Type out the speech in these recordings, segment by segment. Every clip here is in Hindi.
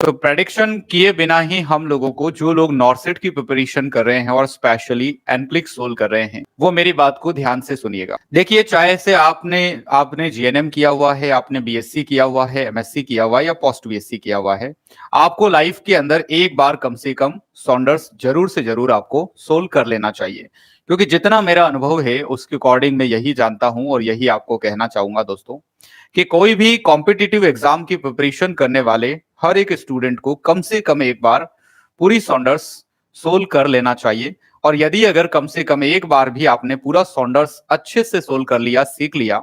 तो प्रेडिक्शन किए बिना ही हम लोगों को, जो लोग नॉर्सेट की प्रिपरेशन कर रहे हैं और स्पेशली एनक्लिक सोल कर रहे हैं, वो मेरी बात को ध्यान से सुनिएगा। देखिए, चाहे से आपने आपने जीएनएम किया हुआ है, आपने बीएससी किया हुआ है, एमएससी किया हुआ है या पोस्ट बीएससी किया हुआ है, आपको लाइफ के अंदर एक बार कम से कम सॉन्डर्स जरूर से जरूर आपको सोल्व कर लेना चाहिए। क्योंकि जितना मेरा अनुभव है उसके अकॉर्डिंग मैं यही जानता हूं और यही आपको कहना चाहूंगा दोस्तों, कि कोई भी कॉम्पिटिटिव एग्जाम की प्रिपरेशन करने वाले हर एक स्टूडेंट को कम से कम एक बार पूरी सॉन्डर्स सोल्व कर लेना चाहिए। और यदि अगर कम से कम एक बार भी आपने पूरा सॉन्डर्स अच्छे से सोल्व कर लिया, सीख लिया,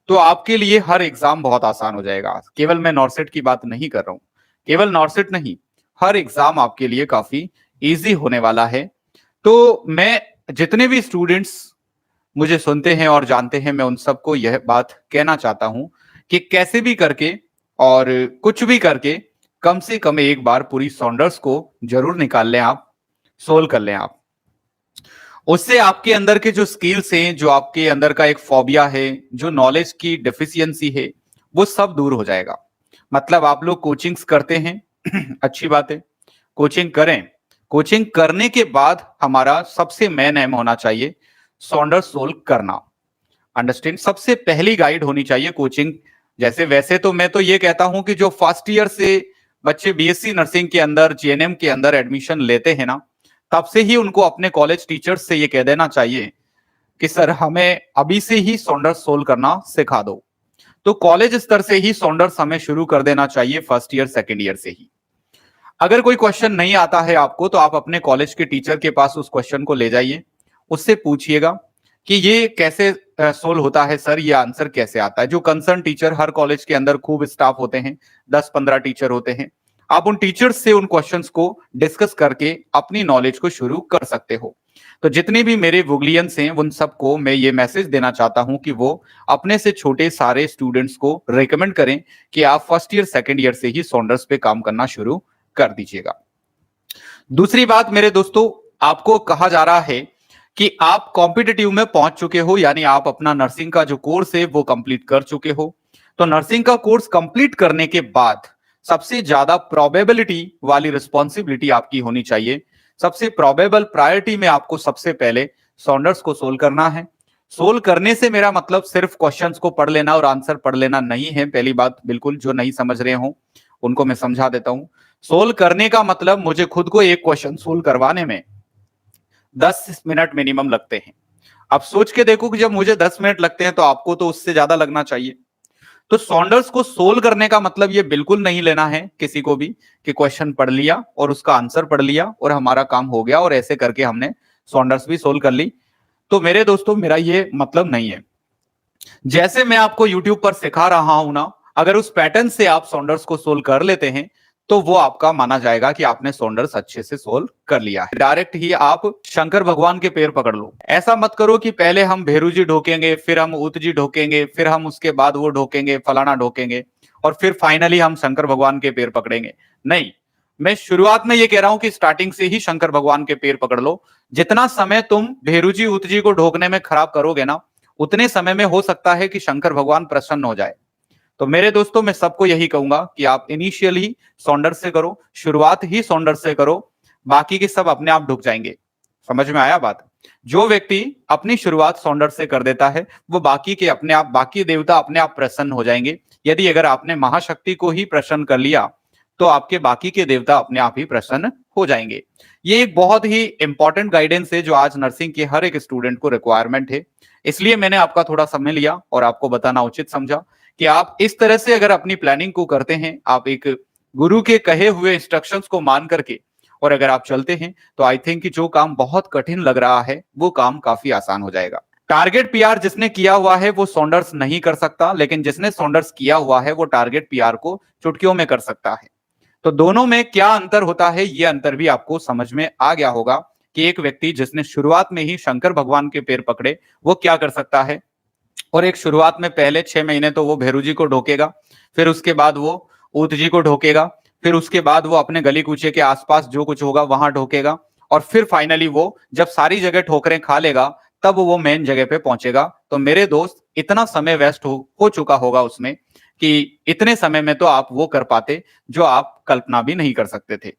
तो आपके लिए हर एग्जाम बहुत आसान हो जाएगा। केवल मैं नॉर्सेट की बात नहीं कर रहा हूं, केवल नॉर्सेट नहीं, हर एग्जाम आपके लिए काफी इजी होने वाला है। तो मैं, जितने भी स्टूडेंट्स मुझे सुनते हैं और जानते हैं, मैं उन सबको यह बात कहना चाहता हूं कि कैसे भी करके और कुछ भी करके कम से कम एक बार पूरी सॉन्डर्स को जरूर निकाल लें, आप सोल्व कर लें। आप उससे आपके अंदर के जो स्किल्स हैं, जो आपके अंदर का एक फोबिया है, जो नॉलेज की डेफिशिएंसी है, वो सब दूर हो जाएगा। मतलब आप लोग कोचिंग्स करते हैं अच्छी बात है, कोचिंग करें। कोचिंग करने के बाद हमारा सबसे मेन एम होना चाहिए सॉन्डर्स सोल्व करना। अंडरस्टैंड, सबसे पहली गाइड होनी चाहिए कोचिंग। जैसे वैसे तो मैं तो ये कहता हूं कि जो फर्स्ट ईयर से बच्चे बीएससी नर्सिंग के अंदर, जीएनएम के अंदर एडमिशन लेते हैं ना, तब से ही उनको अपने कॉलेज टीचर्स से ये कह देना चाहिए कि सर हमें अभी से ही सॉन्डर्स सोल्व करना सिखा दो। तो कॉलेज स्तर से ही सॉन्डर्स हमें शुरू कर देना चाहिए, फर्स्ट ईयर सेकेंड ईयर से ही। अगर कोई क्वेश्चन नहीं आता है आपको, तो आप अपने कॉलेज के टीचर के पास उस क्वेश्चन को ले जाइए, उससे पूछिएगा कि ये कैसे सोल्व होता है सर, ये आंसर कैसे आता है। जो कंसर्न टीचर, हर कॉलेज के अंदर खूब स्टाफ होते हैं, 10-15 टीचर होते हैं, आप उन टीचर्स से उन क्वेश्चंस को डिस्कस करके अपनी नॉलेज को शुरू कर सकते हो। तो जितने भी मेरे वुगलियंस हैं, उन सबको मैं ये मैसेज देना चाहता हूं कि वो अपने से छोटे सारे स्टूडेंट्स को रिकमेंड करें कि आप फर्स्ट ईयर सेकेंड ईयर से ही सॉन्डर्स पे काम करना शुरू कर दीजिएगा। दूसरी बात मेरे दोस्तों, आपको कहा जा रहा है कि आप कॉम्पिटिटिव में पहुंच चुके हो, यानी आप अपना नर्सिंग का जो कोर्स है वो कंप्लीट कर चुके हो। तो नर्सिंग का कोर्स कंप्लीट करने के बाद सबसे ज्यादा प्रोबेबिलिटी वाली रिस्पॉन्सिबिलिटी आपकी होनी चाहिए। सबसे प्रोबेबल प्रायोरिटी में आपको सबसे पहले सॉन्डर्स को सोल्व करना है। सोल्व करने से मेरा मतलब सिर्फ क्वेश्चंस को पढ़ लेना और आंसर पढ़ लेना नहीं है। पहली बात, बिल्कुल जो नहीं समझ रहे हो उनको मैं समझा देता हूं। सोल्व करने का मतलब मुझे खुद को एक क्वेश्चन सोल्व करवाने में 10 मिनट मिनिमम लगते हैं। अब सोच के देखो कि जब मुझे 10 मिनट लगते हैं तो आपको तो उससे ज्यादा लगना चाहिए। तो सॉन्डर्स को सोल्व करने का मतलब ये बिल्कुल नहीं लेना है किसी को भी कि क्वेश्चन पढ़ लिया और उसका आंसर पढ़ लिया और हमारा काम हो गया और ऐसे करके हमने सॉन्डर्स भी सोल्व कर ली। तो मेरे दोस्तों, मेरा ये मतलब नहीं है। जैसे मैं आपको यूट्यूब पर सिखा रहा हूं ना, अगर उस पैटर्न से आप सॉन्डर्स को सोल्व कर लेते हैं तो वो आपका माना जाएगा कि आपने सॉन्डर्स अच्छे से सोल्व कर लिया है। डायरेक्ट ही आप शंकर भगवान के पैर पकड़ लो। ऐसा मत करो कि पहले हम भेरू जी ढोकेंगे, फिर हम उत जी ढोकेंगे, फिर हम उसके बाद वो ढोकेंगे, फलाना ढोकेंगे और फिर फाइनली हम शंकर भगवान के पैर पकड़ेंगे। नहीं, मैं शुरुआत में ये कह रहा हूं कि स्टार्टिंग से ही शंकर भगवान के पैर पकड़ लो। जितना समय तुम भेरू जी उत जी को ढोकने में खराब करोगे ना, उतने समय में हो सकता है कि शंकर भगवान प्रसन्न हो जाए। तो मेरे दोस्तों, मैं सबको यही कहूंगा कि आप इनिशियल ही सॉन्डर्स से करो, शुरुआत ही सॉन्डर्स से करो, बाकी के सब अपने आप ढुक जाएंगे। समझ में आया बात? जो व्यक्ति अपनी शुरुआत सॉन्डर्स से कर देता है, वो बाकी के अपने आप, बाकी देवता अपने आप प्रसन्न हो जाएंगे। यदि अगर आपने महाशक्ति को ही प्रसन्न कर लिया, तो आपके बाकी के देवता अपने आप ही प्रसन्न हो जाएंगे। ये एक बहुत ही इंपॉर्टेंट गाइडेंस है जो आज नर्सिंग के हर एक स्टूडेंट को रिक्वायरमेंट है। इसलिए मैंने आपका थोड़ा समय लिया और आपको बताना उचित समझा कि आप इस तरह से अगर अपनी प्लानिंग को करते हैं, आप एक गुरु के कहे हुए इंस्ट्रक्शंस को मान करके और अगर आप चलते हैं, तो आई थिंक कि जो काम बहुत कठिन लग रहा है वो काम काफी आसान हो जाएगा। टारगेट पीआर जिसने किया हुआ है वो सॉन्डर्स नहीं कर सकता, लेकिन जिसने सॉन्डर्स किया हुआ है वो टारगेट पीआर को चुटकियों में कर सकता है। तो दोनों में क्या अंतर होता है, ये अंतर भी आपको समझ में आ गया होगा कि एक व्यक्ति जिसने शुरुआत में ही शंकर भगवान के पैर पकड़े, वो क्या कर सकता है, और एक शुरुआत में पहले 6 महीने तो वो भैरू जी को ढोकेगा, फिर उसके बाद वो ऊत जी को ढोकेगा, फिर उसके बाद वो अपने गली कूचे के आसपास जो कुछ होगा वहां ढोकेगा, और फिर फाइनली वो जब सारी जगह ठोकरें खा लेगा तब वो मेन जगह पे पहुंचेगा। तो मेरे दोस्त, इतना समय वेस्ट हो चुका होगा उसमें, कि इतने समय में तो आप वो कर पाते जो आप कल्पना भी नहीं कर सकते थे।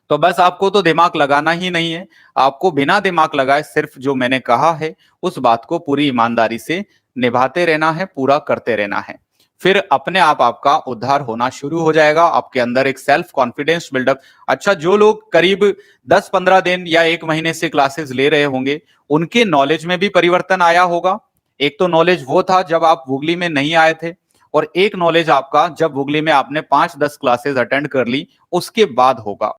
तो बस आपको तो दिमाग लगाना ही नहीं है, आपको बिना दिमाग लगाए सिर्फ जो मैंने कहा है, उस बात को पूरी ईमानदारी से निभाते रहना है, पूरा करते रहना है। फिर अपने आप आपका उद्धार होना शुरू हो जाएगा, आपके अंदर एक सेल्फ कॉन्फिडेंस बिल्डअप। अच्छा, जो लोग करीब 10-15 दिन या 1 महीने से क्लासेस ले रहे होंगे, उनके नॉलेज में भी परिवर्तन आया होगा। एक तो नॉलेज वो था जब आप गूगली में नहीं आए थे, और एक नॉलेज आपका जब गूगली में आपने 5-10 क्लासेस अटेंड कर ली, उसके बाद होगा।